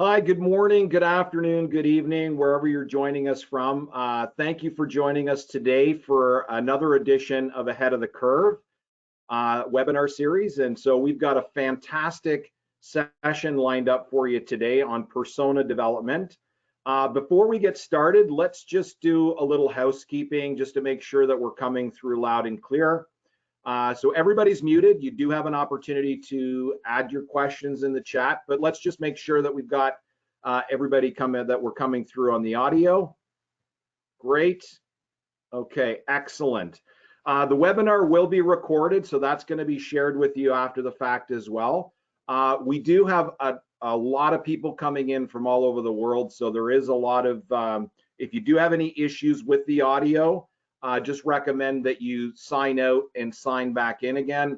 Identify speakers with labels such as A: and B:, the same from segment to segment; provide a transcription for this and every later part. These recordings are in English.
A: Hi, good morning, good afternoon, good evening, wherever you're joining us from. Thank you for joining us today for another edition of Ahead of the Curve webinar series. And so we've got a fantastic session lined up for you today on persona development. Before we get started, let's just do a little housekeeping just to make sure that we're coming through loud and clear. So everybody's muted. You do have an opportunity to add your questions in the chat, but let's just make sure that we've got everybody that we're coming through on the audio. Great. Okay, excellent. The webinar will be recorded, so that's going to be shared with you after the fact as well. We do have a lot of people coming in from all over the world, so there is a lot of, if you do have any issues with the audio, just recommend that you sign out and sign back in again,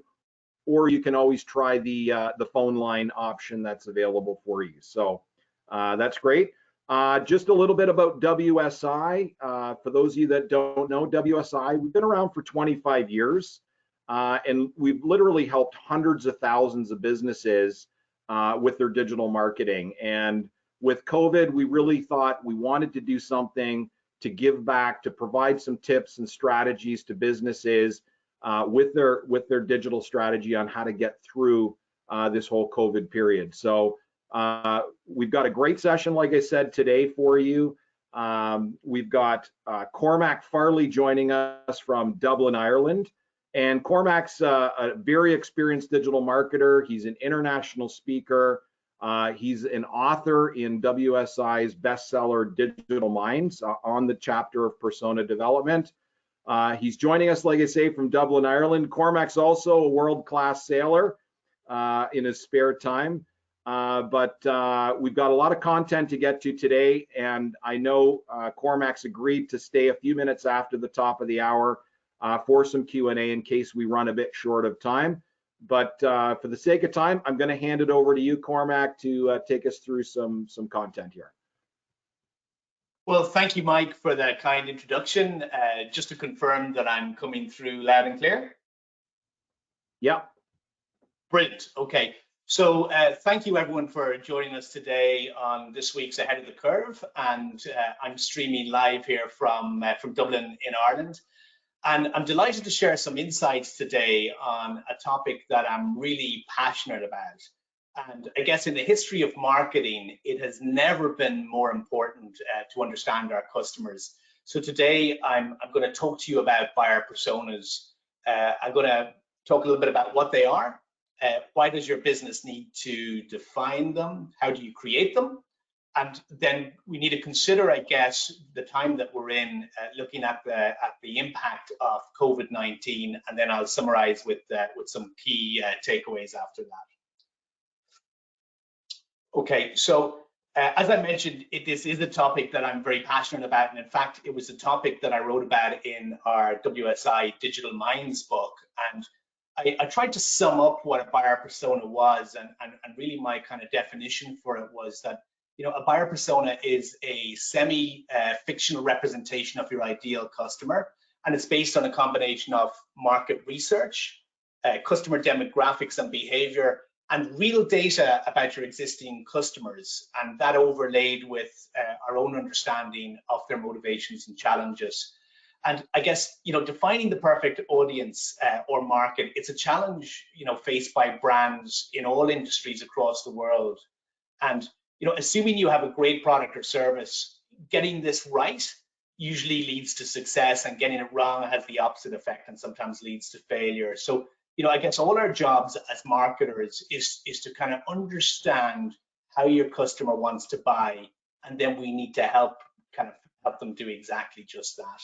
A: or you can always try the phone line option that's available for you. So that's great. Just a little bit about WSI. For those of you that don't know, WSI, we've been around for 25 years, and we've literally helped hundreds of thousands of businesses with their digital marketing. And with COVID, we really thought we wanted to do something to give back, to provide some tips and strategies to businesses with their digital strategy on how to get through this whole COVID period. So we've got a great session, like I said, today for you. We've got Cormac Farrelly joining us from Dublin, Ireland. And Cormac's a very experienced digital marketer. He's an international speaker. He's an author in WSI's bestseller Digital Minds on the chapter of persona development. He's joining us, like I say, from Dublin, Ireland. Cormac's also a world-class sailor in his spare time. But we've got a lot of content to get to today, and I know Cormac's agreed to stay a few minutes after the top of the hour for some Q&A in case we run a bit short of time. But for the sake of time, I'm going to hand it over to you, Cormac, to take us through some content here.
B: Well, thank you, Mike, for that kind introduction. Just to confirm that I'm coming through loud and clear?
A: Yeah.
B: Brilliant. Okay. So thank you, everyone, for joining us today on this week's Ahead of the Curve. And I'm streaming live here from Dublin in Ireland. And I'm delighted to share some insights today on a topic that I'm really passionate about. And I guess in the history of marketing, it has never been more important to understand our customers. So today, I'm going to talk to you about buyer personas. I'm going to talk a little bit about what they are. Why does your business need to define them? How do you create them? And then we need to consider, I guess, the time that we're in, looking at the impact of COVID-19, and then I'll summarize with some key takeaways after that. Okay, so as I mentioned, this is a topic that I'm very passionate about, and in fact, it was a topic that I wrote about in our WSI Digital Minds book, and I tried to sum up what a buyer persona was, and really my kind of definition for it was that, you know, a buyer persona is a semi-fictional representation of your ideal customer, and it's based on a combination of market research, customer demographics and behavior, and real data about your existing customers, and that overlaid with our own understanding of their motivations and challenges. And I guess, you know, defining the perfect audience or market, it's a challenge, you know, faced by brands in all industries across the world. And you know, assuming you have a great product or service, getting this right usually leads to success, and getting it wrong has the opposite effect and sometimes leads to failure. So, you know, I guess all our jobs as marketers is to kind of understand how your customer wants to buy, and then we need to help them do exactly just that.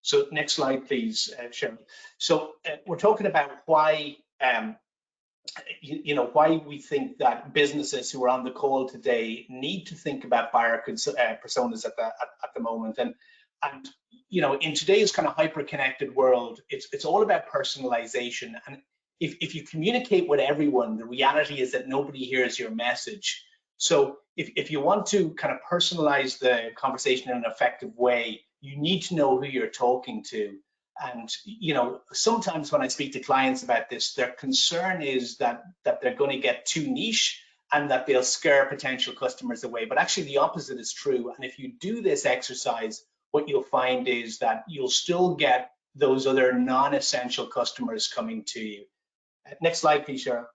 B: So next slide, please, Sharon. So we're talking about why why we think that businesses who are on the call today need to think about buyer personas at the moment. And you know, in today's kind of hyper-connected world, it's all about personalization. And if you communicate with everyone, the reality is that nobody hears your message. So if you want to kind of personalize the conversation in an effective way, you need to know who you're talking to. And you know, sometimes when I speak to clients about this, their concern is that they're going to get too niche and that they'll scare potential customers away. But actually the opposite is true. And if you do this exercise, what you'll find is that you'll still get those other non-essential customers coming to you. Next slide, please, Cheryl.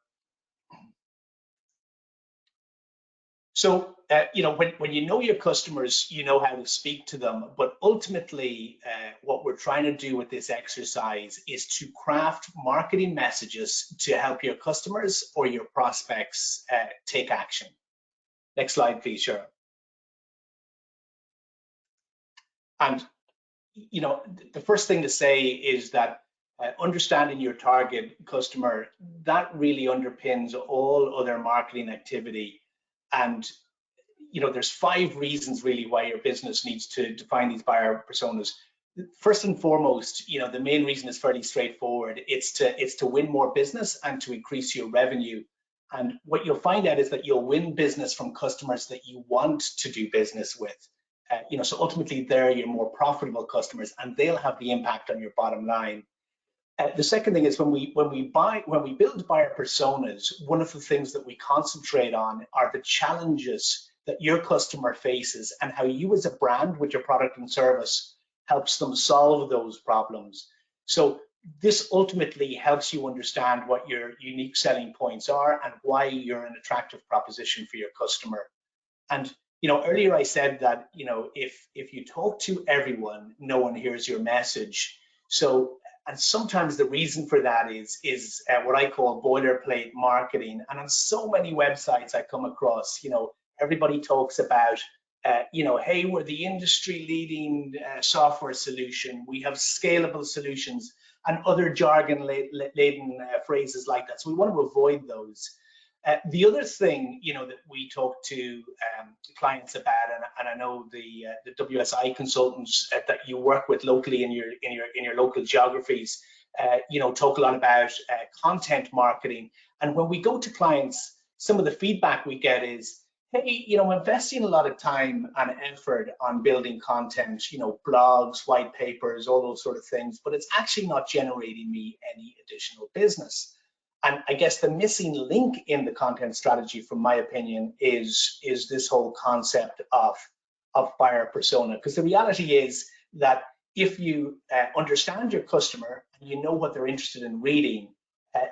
B: So, when you know your customers, you know how to speak to them. But ultimately, what we're trying to do with this exercise is to craft marketing messages to help your customers or your prospects take action. Next slide, please, Cheryl. And, the first thing to say is that understanding your target customer, that really underpins all other marketing activity. And there's 5 reasons really why your business needs to define these buyer personas. First and foremost, the main reason is fairly straightforward. It's to win more business and to increase your revenue. And what you'll find out is that you'll win business from customers that you want to do business with. So ultimately, they're your more profitable customers, and they'll have the impact on your bottom line. The second thing is when we build buyer personas, one of the things that we concentrate on are the challenges that your customer faces and how you as a brand with your product and service helps them solve those problems. So this ultimately helps you understand what your unique selling points are and why you're an attractive proposition for your customer. And earlier I said that if you talk to everyone, no one hears your message. And sometimes the reason for that is what I call boilerplate marketing. And on so many websites I come across, everybody talks about, hey, we're the industry leading software solution. We have scalable solutions and other jargon laden phrases like that. So we want to avoid those. The other thing, that we talk to clients about, and I know the WSI consultants that you work with locally in your local geographies, talk a lot about content marketing. And when we go to clients, some of the feedback we get is, hey, I'm investing a lot of time and effort on building content, blogs, white papers, all those sort of things, but it's actually not generating me any additional business. And I guess the missing link in the content strategy, from my opinion, is this whole concept of buyer persona. Because the reality is that if you understand your customer and you know what they're interested in reading,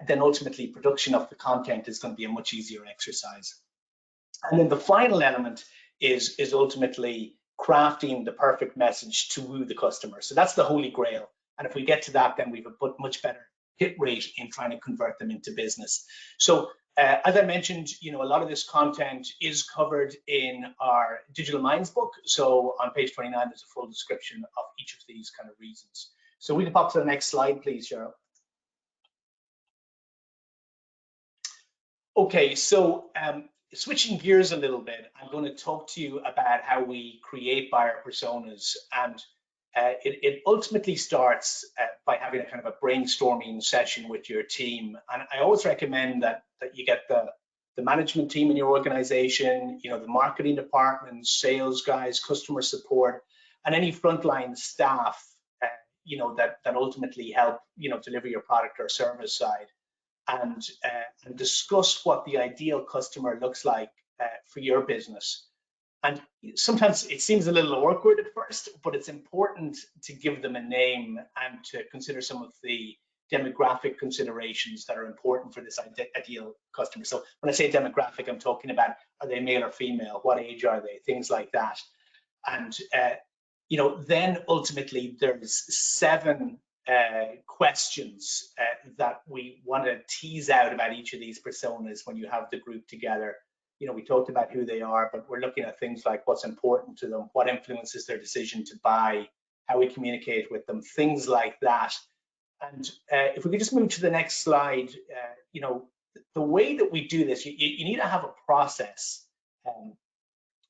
B: then ultimately production of the content is going to be a much easier exercise. And then the final element is ultimately crafting the perfect message to woo the customer. So that's the holy grail. And if we get to that, then we've a much better hit rate in trying to convert them into business. So as I mentioned, a lot of this content is covered in our Digital Minds book. So on page 29, there's a full description of each of these kind of reasons. So we can pop to the next slide, please, Cheryl. Okay, so switching gears a little bit, I'm going to talk to you about how we create buyer personas. And it ultimately starts by having a kind of a brainstorming session with your team. And I always recommend that you get the management team in your organization, the marketing department, sales guys, customer support, and any frontline staff, that ultimately help, deliver your product or service side, and discuss what the ideal customer looks like for your business. And sometimes it seems a little awkward at first, but it's important to give them a name and to consider some of the demographic considerations that are important for this ideal customer. So when I say demographic, I'm talking about, are they male or female? What age are they? Things like that. And, then ultimately there's 7 questions that we want to tease out about each of these personas when you have the group together. We talked about who they are, but we're looking at things like what's important to them, what influences their decision to buy, how we communicate with them, things like that. And if we could just move to the next slide, the way that we do this, you need to have a process,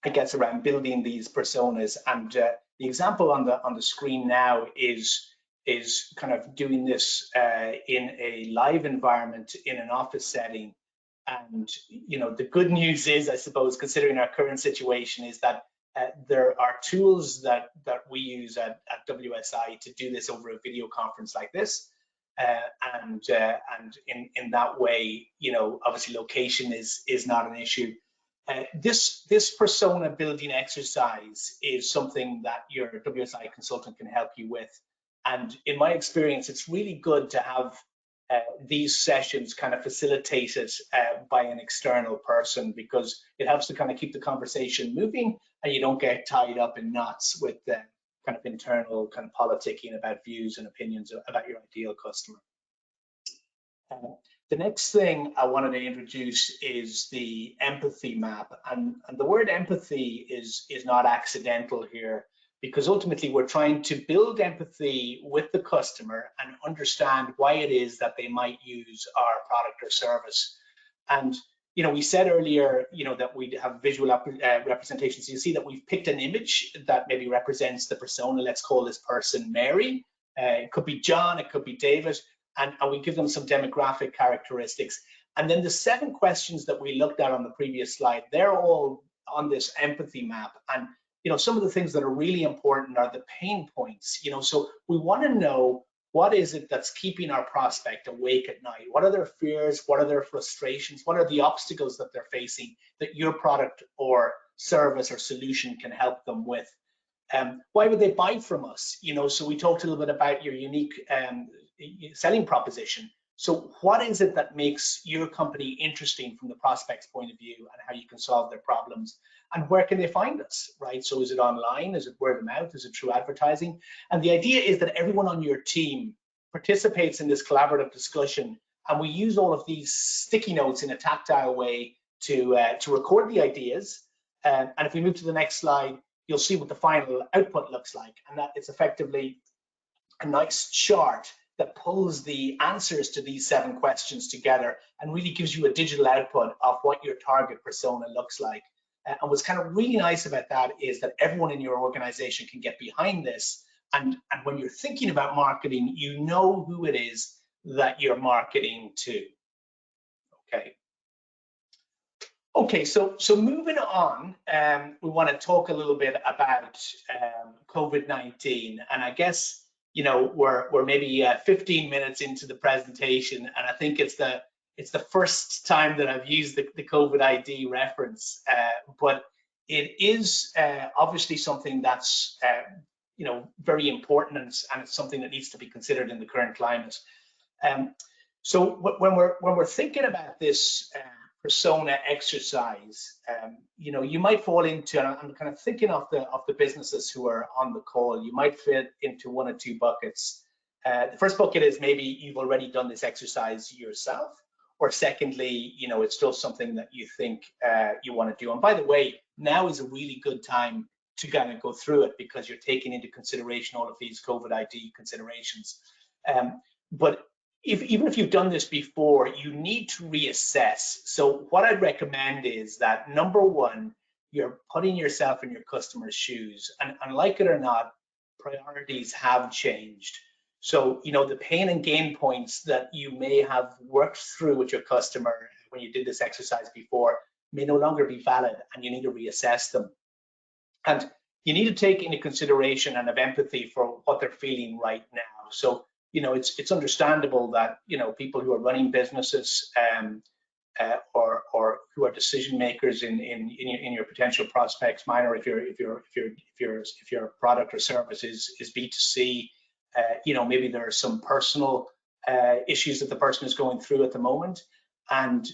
B: I guess, around building these personas. And the example on the screen now is kind of doing this in a live environment in an office setting. And the good news is, I suppose, considering our current situation, is that there are tools that we use at WSI to do this over a video conference like this. and in that way, obviously location is not an issue. This persona building exercise is something that your WSI consultant can help you with. And in my experience, it's really good to have these sessions kind of facilitated by an external person, because it helps to kind of keep the conversation moving and you don't get tied up in knots with the kind of internal kind of politicking about views and opinions about your ideal customer. The next thing I wanted to introduce is the empathy map. And the word empathy is not accidental here, because ultimately we're trying to build empathy with the customer and understand why it is that they might use our product or service. And we said earlier, that we'd have visual representations. You see that we've picked an image that maybe represents the persona. Let's call this person Mary. It could be John, it could be David, and we give them some demographic characteristics. And then the 7 questions that we looked at on the previous slide, they're all on this empathy map. And some of the things that are really important are the pain points. So we want to know, what is it that's keeping our prospect awake at night? What are their fears? What are their frustrations? What are the obstacles that they're facing that your product or service or solution can help them with? Why would they buy from us? So we talked a little bit about your unique selling proposition. So what is it that makes your company interesting from the prospect's point of view, and how you can solve their problems? And where can they find us, right? So is it online? Is it word of mouth? Is it through advertising? And the idea is that everyone on your team participates in this collaborative discussion, and we use all of these sticky notes in a tactile way to record the ideas. And if we move to the next slide, you'll see what the final output looks like, and that it's effectively a nice chart that pulls the answers to these 7 questions together and really gives you a digital output of what your target persona looks like. And what's kind of really nice about that is that everyone in your organization can get behind this. And when you're thinking about marketing, you know who it is that you're marketing to. Okay, so moving on, we want to talk a little bit about COVID-19. And I guess, we're maybe 15 minutes into the presentation, and I think it's the first time that I've used the COVID ID reference, but it is obviously something that's very important, and it's something that needs to be considered in the current climate. So when we're thinking about this persona exercise, you might fall into, and I'm kind of thinking of the businesses who are on the call, you might fit into one or 2 buckets. The first bucket is maybe you've already done this exercise yourself, or secondly, it's still something that you think you want to do. And by the way, now is a really good time to kind of go through it, because you're taking into consideration all of these COVID ID considerations. But even if you've done this before, you need to reassess. So what I'd recommend is that, number 1, you're putting yourself in your customer's shoes, and like it or not, priorities have changed. So, the pain and gain points that you may have worked through with your customer when you did this exercise before may no longer be valid, and you need to reassess them. And you need to take into consideration and have empathy for what they're feeling right now. So, it's understandable that, people who are running businesses or who are decision makers in your potential prospects, minor if your product or service is B2C, maybe there are some personal issues that the person is going through at the moment, and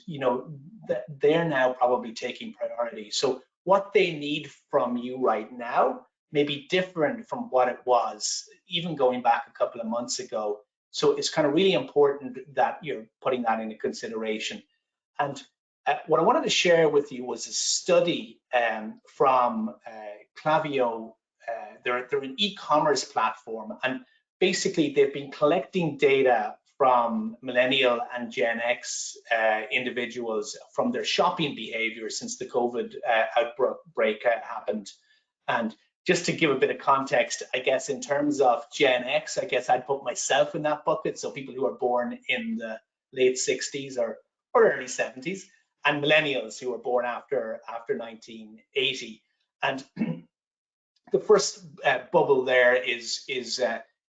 B: they're now probably taking priority. So what they need from you right now may be different from what it was even going back a couple of months ago. So it's kind of really important that you're putting that into consideration. And what I wanted to share with you was a study from Klaviyo. They're an e-commerce platform, and basically they've been collecting data from millennial and Gen X individuals from their shopping behavior since the COVID outbreak happened. And just to give a bit of context, I guess in terms of Gen X, I guess I'd put myself in that bucket. So people who are born in the late 60s or early 70s, and millennials who were born after 1980. And the first bubble there is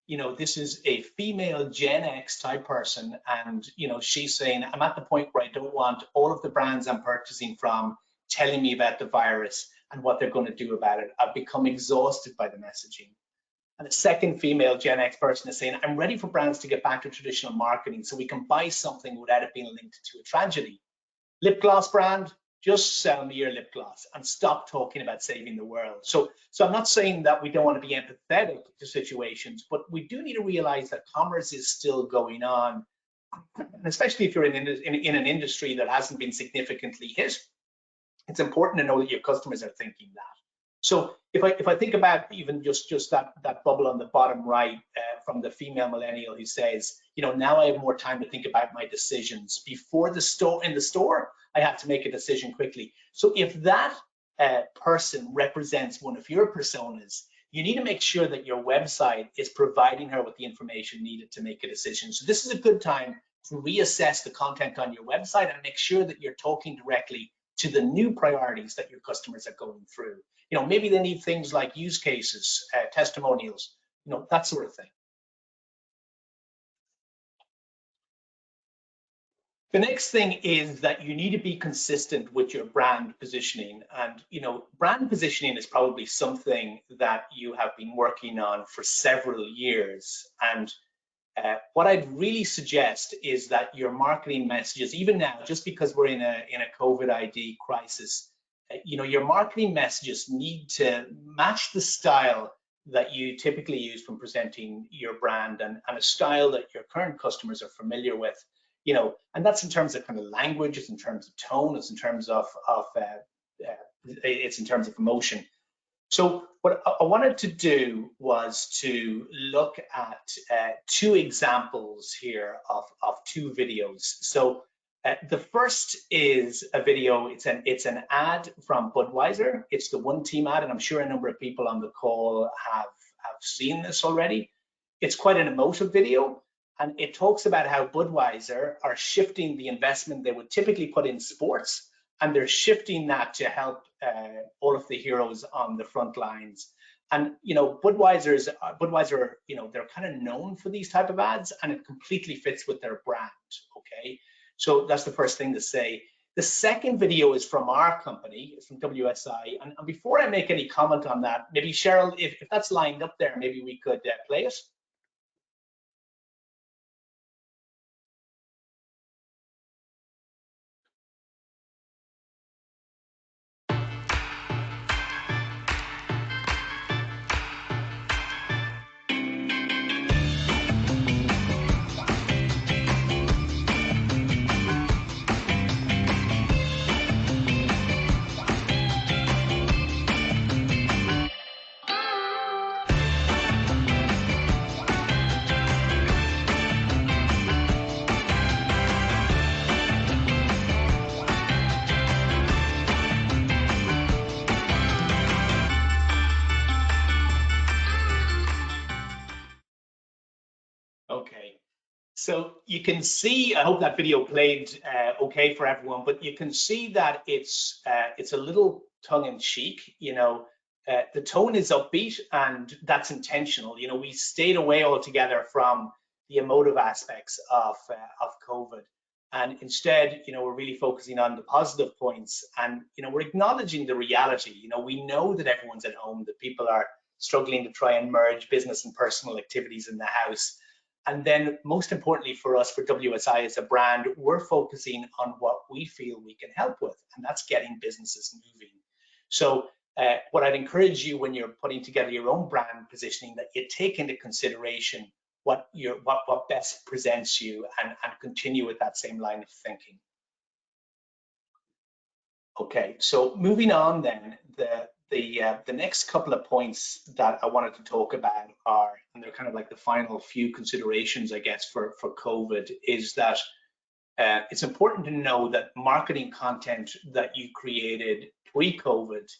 B: this is a female Gen X type person, and she's saying, I'm at the point where I don't want all of the brands I'm purchasing from telling me about the virus and what they're going to do about it. I've become exhausted by the messaging. And a second female Gen X person is saying, I'm ready for brands to get back to traditional marketing so we can buy something without it being linked to a tragedy. Lip gloss brand, just sell me your lip gloss and stop talking about saving the world. So I'm not saying that we don't want to be empathetic to situations, but we do need to realize that commerce is still going on, especially if you're in an industry that hasn't been significantly hit. It's important to know that your customers are thinking that. So if I think about even just that bubble on the bottom right from the female millennial who says, now I have more time to think about my decisions. Before the store, in the store, I have to make a decision quickly. So if that person represents one of your personas, you need to make sure that your website is providing her with the information needed to make a decision. So this is a good time to reassess the content on your website and make sure that you're talking directly to the new priorities that your customers are going through. Maybe they need things like use cases, testimonials, that sort of thing. The next thing is that you need to be consistent with your brand positioning. And, brand positioning is probably something that you have been working on for several years. And what I'd really suggest is that your marketing messages, even now, just because we're in a COVID ID crisis, your marketing messages need to match the style that you typically use when presenting your brand and a style that your current customers are familiar with. And that's in terms of kind of language, it's in terms of tone, it's in terms of emotion. So what I wanted to do was to look at two examples here of two videos. So the first is a video. It's an ad from Budweiser. It's the One Team ad, and I'm sure a number of people on the call have seen this already. It's quite an emotive video. And it talks about how Budweiser are shifting the investment they would typically put in sports, and they're shifting that to help all of the heroes on the front lines. And Budweiser, they're kind of known for these type of ads, and it completely fits with their brand. Okay, so that's the first thing to say. The second video is from our company, it's from WSI. And before I make any comment on that, maybe Cheryl, if that's lined up there, maybe we could play it. Okay, so you can see, I hope that video played okay for everyone, but you can see that it's a little tongue-in-cheek. The tone is upbeat, and that's intentional. We stayed away altogether from the emotive aspects of COVID, and instead, we're really focusing on the positive points, and we're acknowledging the reality. We know that everyone's at home, that people are struggling to try and merge business and personal activities in the house. And then most importantly for us, for WSI as a brand, we're focusing on what we feel we can help with, and that's getting businesses moving. So what I'd encourage you when you're putting together your own brand positioning, that you take into consideration what best presents you and continue with that same line of thinking. Okay, so moving on then, the next couple of points that I wanted to talk about are, and they're kind of like the final few considerations, I guess, for COVID, is that it's important to know that marketing content that you created pre-COVID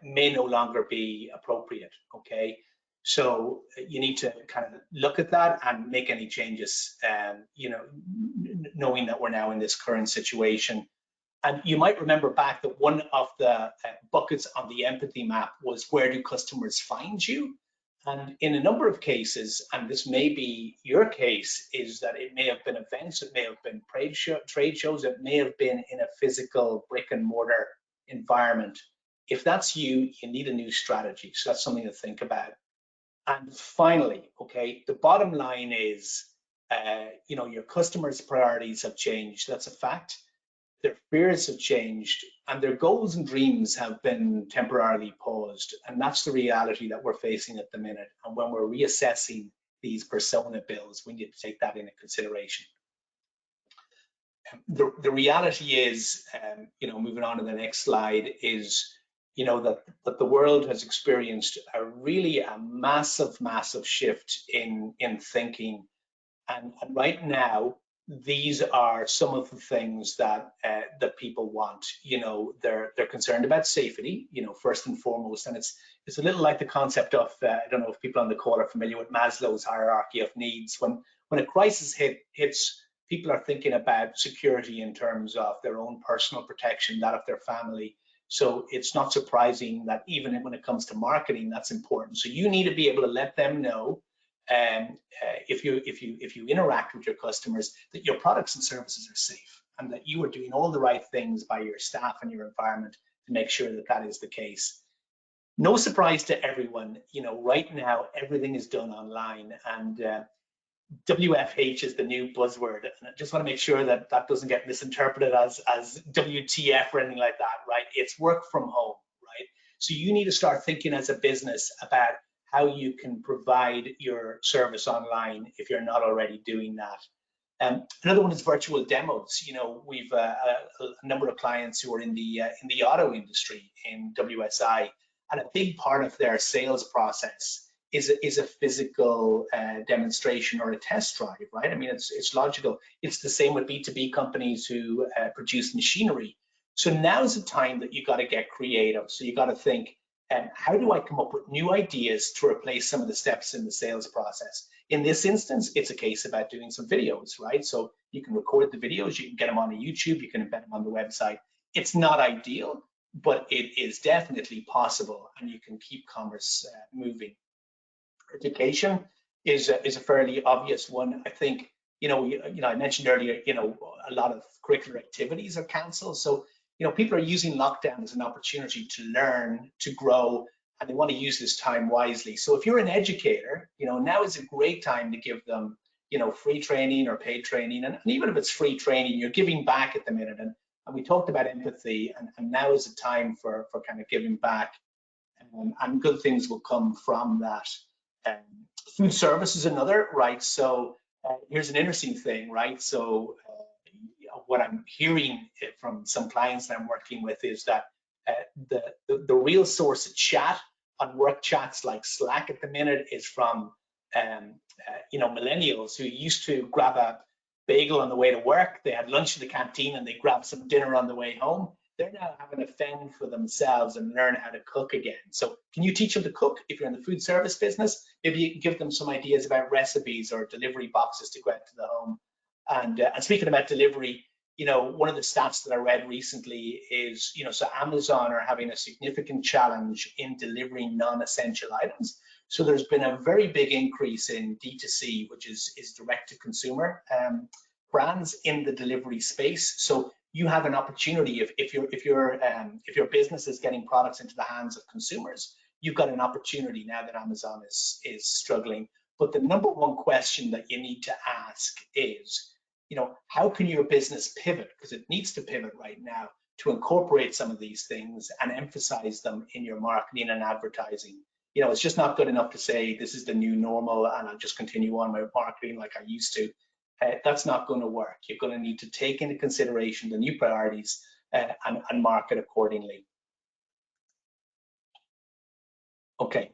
B: may no longer be appropriate, okay? So you need to kind of look at that and make any changes, knowing that we're now in this current situation. And you might remember back that one of the buckets on the empathy map was, where do customers find you? And in a number of cases, and this may be your case, is that it may have been events, it may have been trade shows, it may have been in a physical brick and mortar environment. If that's you, you need a new strategy. So that's something to think about. And finally, okay, the bottom line is, your customers' priorities have changed. That's a fact. Their fears have changed, and their goals and dreams have been temporarily paused. And that's the reality that we're facing at the minute. And when we're reassessing these persona builds, we need to take that into consideration. The reality is, moving on to the next slide, is that the world has experienced a massive shift in thinking, and right now these are some of the things that people want. They're concerned about safety, first and foremost, and it's a little like the concept of I don't know if people on the call are familiar with Maslow's hierarchy of needs. When a crisis hits, people are thinking about security in terms of their own personal protection, that of their family. So it's not surprising that even when it comes to marketing, that's important. So you need to be able to let them know, if you interact with your customers, that your products and services are safe, and that you are doing all the right things by your staff and your environment to make sure that that is the case. No surprise to everyone, right now everything is done online, and WFH is the new buzzword, and I just want to make sure that that doesn't get misinterpreted as WTF or anything like that, right? It's work from home, right? So you need to start thinking as a business about how you can provide your service online if you're not already doing that. Another one is virtual demos. We've a number of clients who are in the auto industry in WSI, and a big part of their sales process is a physical demonstration or a test drive, right? I mean, it's logical. It's the same with B2B companies who produce machinery. So now's the time that you got to get creative. So you got to think, how do I come up with new ideas to replace some of the steps in the sales process? In this instance, it's a case about doing some videos, right? So you can record the videos, you can get them on YouTube, you can embed them on the website. It's not ideal, but it is definitely possible, and you can keep commerce moving. Education is a fairly obvious one. I think, I mentioned earlier, a lot of curricular activities are canceled. So, people are using lockdown as an opportunity to learn, to grow, and they want to use this time wisely. So if you're an educator, now is a great time to give them, free training or paid training. And even if it's free training, you're giving back at the minute. And we talked about empathy, and now is a time for kind of giving back, and good things will come from that. Food service is another, right? So here's an interesting thing, right? So what I'm hearing from some clients that I'm working with is that the real source of chat on work chats like Slack at the minute is from millennials who used to grab a bagel on the way to work. They had lunch in the canteen and they grabbed some dinner on the way home. They're now having to fend for themselves and learn how to cook again. So can you teach them to cook? If you're in the food service business, maybe you can give them some ideas about recipes or delivery boxes to go out to the home. And speaking about delivery, one of the stats that I read recently is, so Amazon are having a significant challenge in delivering non-essential items. So there's been a very big increase in D2C, which is direct to consumer brands in the delivery space. So you have an opportunity if your business is getting products into the hands of consumers, you've got an opportunity now that Amazon is struggling. But the number one question that you need to ask is, how can your business pivot? Because it needs to pivot right now to incorporate some of these things and emphasize them in your marketing and advertising. It's just not good enough to say this is the new normal and I'll just continue on my marketing like I used to. That's not going to work. You're going to need to take into consideration the new priorities and market accordingly. Okay.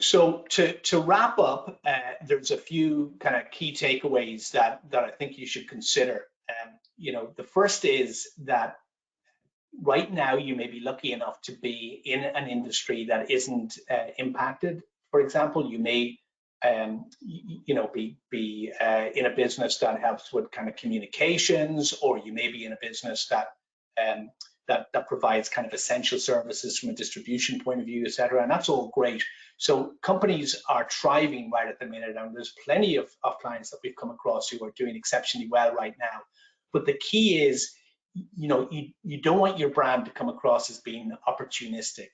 B: So to wrap up, there's a few kind of key takeaways that I think you should consider. The first is that right now you may be lucky enough to be in an industry that isn't impacted. For example, you may be in a business that helps with kind of communications, or you may be in a business that that provides kind of essential services from a distribution point of view, et cetera. And that's all great. So companies are thriving right at the minute, and there's plenty of clients that we've come across who are doing exceptionally well right now. But the key is, you don't want your brand to come across as being opportunistic.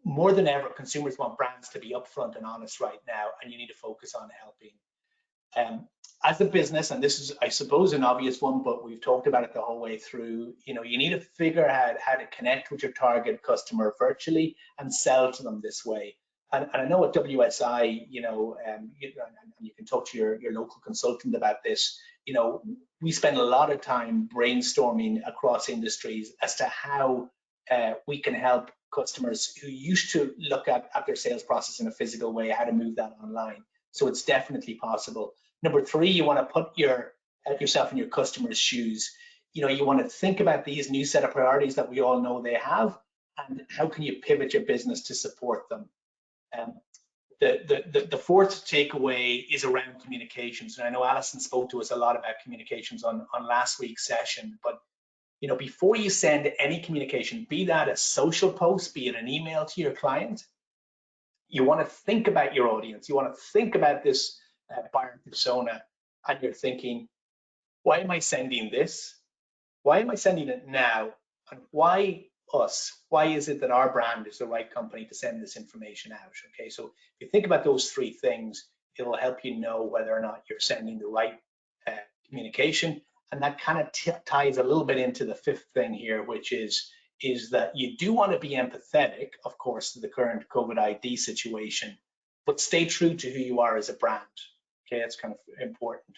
B: More than ever, consumers want brands to be upfront and honest right now, and you need to focus on helping. As a business, and this is, I suppose, an obvious one, but we've talked about it the whole way through, you need to figure out how to connect with your target customer virtually and sell to them this way. And I know at WSI, and you can talk to your local consultant about this, we spend a lot of time brainstorming across industries as to how we can help customers who used to look at their sales process in a physical way, how to move that online. So it's definitely possible. Number three, you want to put yourself in your customer's shoes. You want to think about these new set of priorities that we all know they have, and how can you pivot your business to support them. The fourth takeaway is around communications. And I know Alison spoke to us a lot about communications on last week's session, but before you send any communication, be that a social post, be it an email to your client, you want to think about your audience. You want to think about this buyer persona, and you're thinking, why am I sending this? Why am I sending it now? And why us? Why is it that our brand is the right company to send this information out? Okay, so if you think about those three things, it'll help you know whether or not you're sending the right communication. And that kind of ties a little bit into the fifth thing here, which is that you do want to be empathetic, of course, to the current COVID ID situation, but stay true to who you are as a brand. Okay, that's kind of important.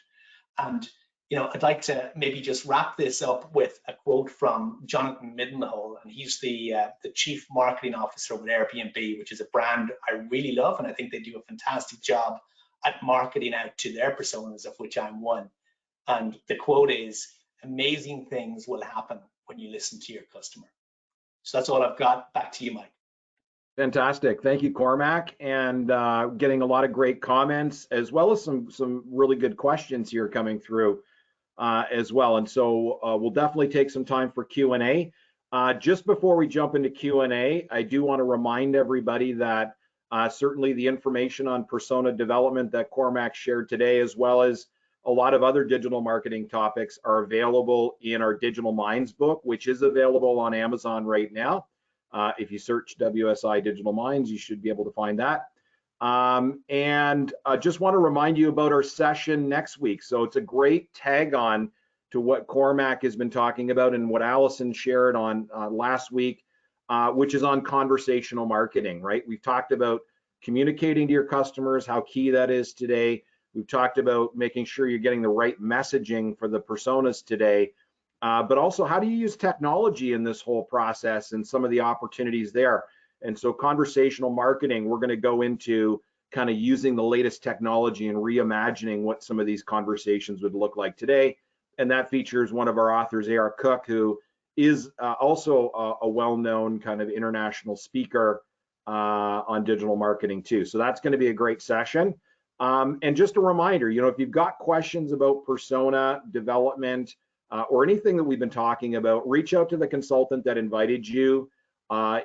B: And I'd like to maybe just wrap this up with a quote from Jonathan Middenhall, and he's the Chief Marketing Officer with Airbnb, which is a brand I really love, and I think they do a fantastic job at marketing out to their personas, of which I'm one. And the quote is, "Amazing things will happen when you listen to your customer." So that's all I've got. Back to you, Mike.
A: Fantastic. Thank you, Cormac, and getting a lot of great comments, as well as some really good questions here coming through as well. And so we'll definitely take some time for Q&A. Just before we jump into Q&A, I do want to remind everybody that certainly the information on persona development that Cormac shared today, as well as a lot of other digital marketing topics, are available in our Digital Minds book, which is available on Amazon right now. If you search WSI Digital Minds, you should be able to find that. And I just want to remind you about our session next week. So it's a great tag on to what Cormac has been talking about and what Alison shared on last week, which is on conversational marketing, right? We've talked about communicating to your customers, how key that is today. We've talked about making sure you're getting the right messaging for the personas today. But also, how do you use technology in this whole process and some of the opportunities there? And so conversational marketing, we're going to go into kind of using the latest technology and reimagining what some of these conversations would look like today. And that features one of our authors, A.R. Cook, who is also a well-known kind of international speaker on digital marketing too. So that's going to be a great session. And just a reminder, if you've got questions about persona development, or anything that we've been talking about, reach out to the consultant that invited you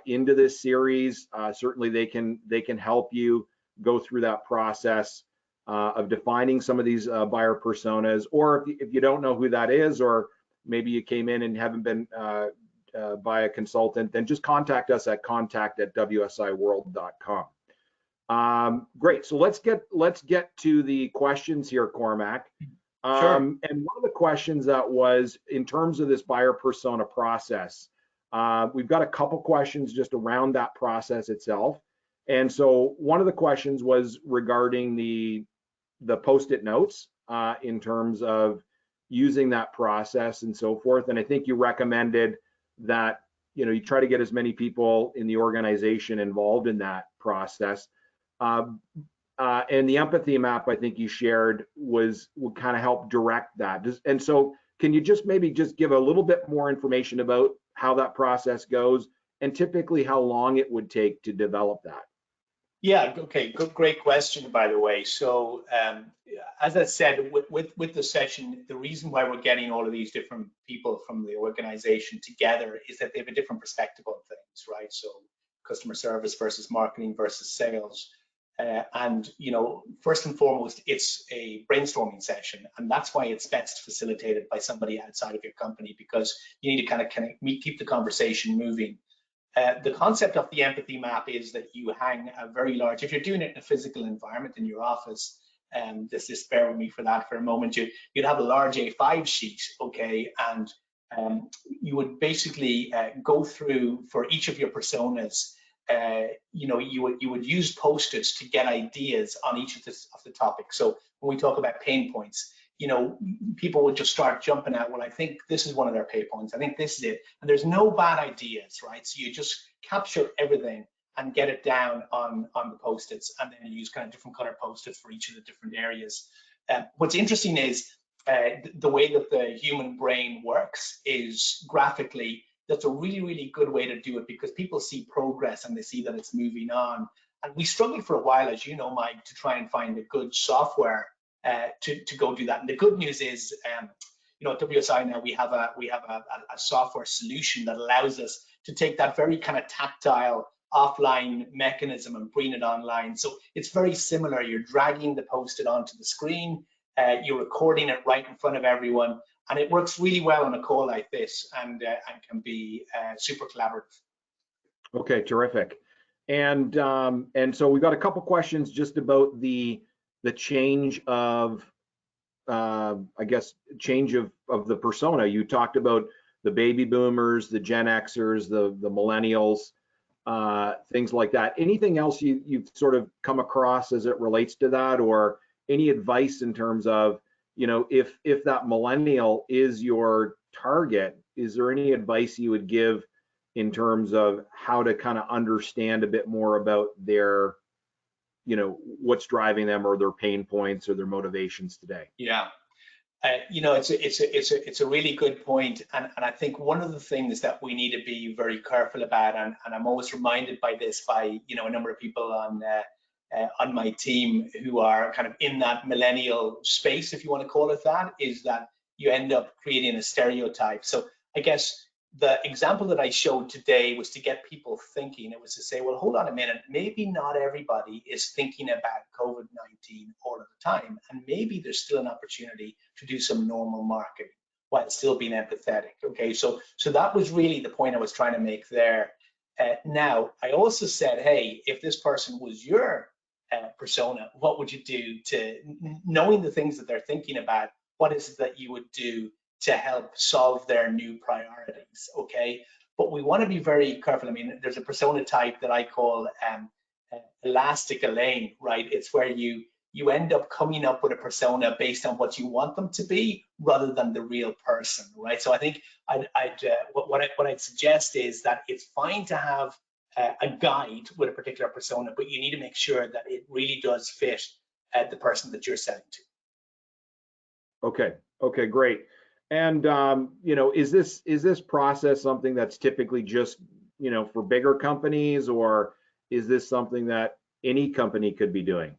A: into this series. Certainly they can help you go through that process of defining some of these buyer personas, or if you don't know who that is, or maybe you came in and haven't been by a consultant, then just contact us at contact@wsiworld.com. Great, so let's get to the questions here, Cormac.
B: Sure.
A: And one of the questions that was in terms of this buyer persona process, we've got a couple questions just around that process itself. And so one of the questions was regarding the Post-it notes in terms of using that process and so forth. And I think you recommended that you try to get as many people in the organization involved in that process. And the empathy map I think you shared would kind of help direct that. And so can you just maybe give a little bit more information about how that process goes and typically how long it would take to develop that?
B: Yeah, okay, great question, by the way. So, as I said, with the session, the reason why we're getting all of these different people from the organization together is that they have a different perspective on things, right? So, customer service versus marketing versus sales. And, you know, first and foremost, it's a brainstorming session, and that's why it's best facilitated by somebody outside of your company, because you need to kind of keep the conversation moving. The concept of the empathy map is that you hang a very large, if you're doing it in a physical environment in your office, just bear with me for that for a moment, you'd have a large A5 sheet, okay, and you would basically go through for each of your personas. You know, you would use post-its to get ideas on each of the topics. So when we talk about pain points, you know, people would just start jumping out, well, I think this is one of their pain points, I think this is it, and there's no bad ideas, right? So you just capture everything and get it down on the post-its, and then you use kind of different color post-its for each of the different areas. What's interesting is the way that the human brain works is graphically. That's a really, really good way to do it, because people see progress and they see that it's moving on. And we struggled for a while, as you know, Mike, to try and find a good software to go do that. And the good news is, you know, at WSI now we have a software solution that allows us to take that very kind of tactile offline mechanism and bring it online. So it's very similar. You're dragging the post-it onto the screen, you're recording it right in front of everyone, and it works really well on a call like this, and can be super collaborative.
A: Okay, terrific. And so we've got a couple questions just about the change of I guess change of the persona. You talked about the baby boomers, the Gen Xers, the millennials, things like that. Anything else you've sort of come across as it relates to that, or any advice in terms of, you know, if that millennial is your target, is there any advice you would give in terms of how to kind of understand a bit more about their, you know, what's driving them or their pain points or their motivations today?
B: Yeah. You know, it's a really good point, and I think one of the things that we need to be very careful about, and I'm always reminded by this by, you know, a number of people on my team who are kind of in that millennial space, if you want to call it that, is that you end up creating a stereotype. So I guess the example that I showed today was to get people thinking. It was to say, well, hold on a minute, maybe not everybody is thinking about COVID-19 all of the time, and maybe there's still an opportunity to do some normal marketing while still being empathetic. Okay, so that was really the point I was trying to make there. Now, I also said, hey, if this person was your persona, what would you do to, knowing the things that they're thinking about, what is it that you would do to help solve their new priorities? Okay, but we want to be very careful. I mean, there's a persona type that I call elastic Elaine, right? It's where you end up coming up with a persona based on what you want them to be rather than the real person, right? So I think what I'd suggest is that it's fine to have a guide with a particular persona, but you need to make sure that it really does fit the person that you're selling to.
A: Okay, great. And you know, is this process something that's typically just, you know, for bigger companies, or is this something that any company could be doing?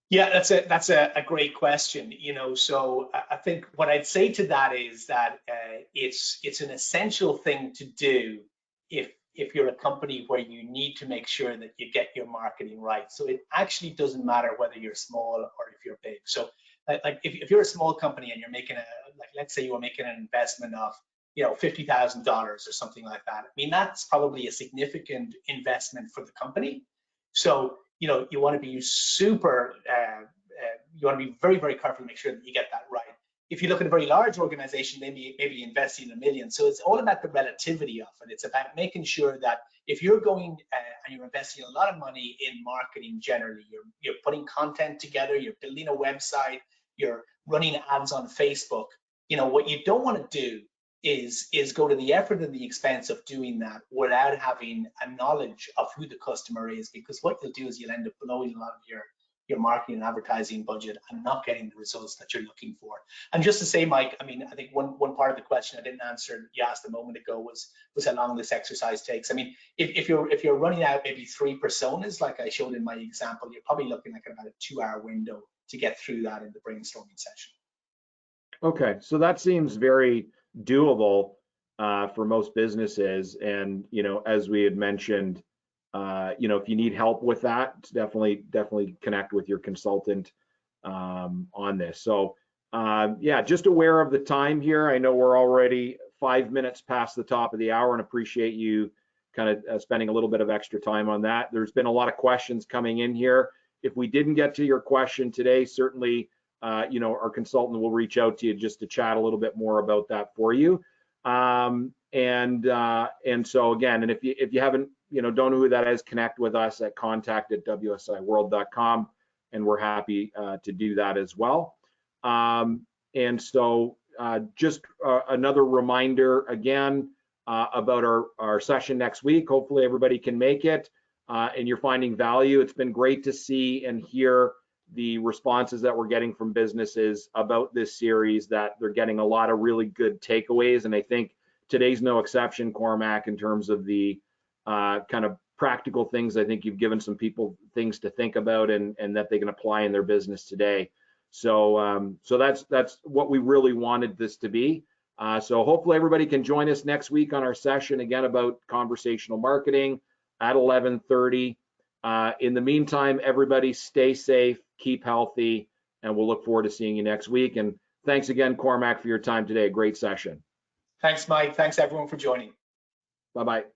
B: Yeah, that's a great question. You know, so I think what I'd say to that is that it's an essential thing to do if you're a company where you need to make sure that you get your marketing right. So it actually doesn't matter whether you're small or if you're big. So like if you're a small company and you're making let's say you were making an investment of, you know, $50,000 or something like that. I mean, that's probably a significant investment for the company. So, you know, you want to be you want to be very, very careful to make sure that you get that right. If you look at a very large organization, maybe investing $1 million. So it's all about the relativity of it. It's about making sure that if you're going and you're investing a lot of money in marketing generally, you're putting content together, you're building a website, you're running ads on Facebook. You know, what you don't want to do is go to the effort and the expense of doing that without having a knowledge of who the customer is, because what you'll do is you'll end up blowing a lot of your marketing and advertising budget and not getting the results that you're looking for. And just to say, Mike, I mean, I think one part of the question I didn't answer, you asked a moment ago, was how long this exercise takes. I mean, if you're running out maybe 3 personas, like I showed in my example, you're probably looking like about a 2-hour window to get through that in the brainstorming session.
A: Okay, so that seems very doable for most businesses. And, you know, as we had mentioned, you know, if you need help with that, definitely connect with your consultant on this. So yeah, just aware of the time here. I know we're already 5 minutes past the top of the hour, and appreciate you kind of spending a little bit of extra time on that. There's been a lot of questions coming in here. If we didn't get to your question today, certainly, you know, our consultant will reach out to you just to chat a little bit more about that for you. And so again, and if you haven't, you know, don't know who that is, connect with us at contact@wsiworld.com, and we're happy to do that as well. And so just another reminder again about our session next week. Hopefully everybody can make it and you're finding value. It's been great to see and hear the responses that we're getting from businesses about this series, that they're getting a lot of really good takeaways. And I think today's no exception, Cormac, in terms of the kind of practical things. I think you've given some people things to think about and that they can apply in their business today. So so that's what we really wanted this to be. So hopefully everybody can join us next week on our session again about conversational marketing at 11:30. In the meantime, everybody stay safe, keep healthy, and we'll look forward to seeing you next week. And thanks again, Cormac, for your time today. A great session.
B: Thanks, Mike. Thanks everyone for joining.
A: Bye-bye.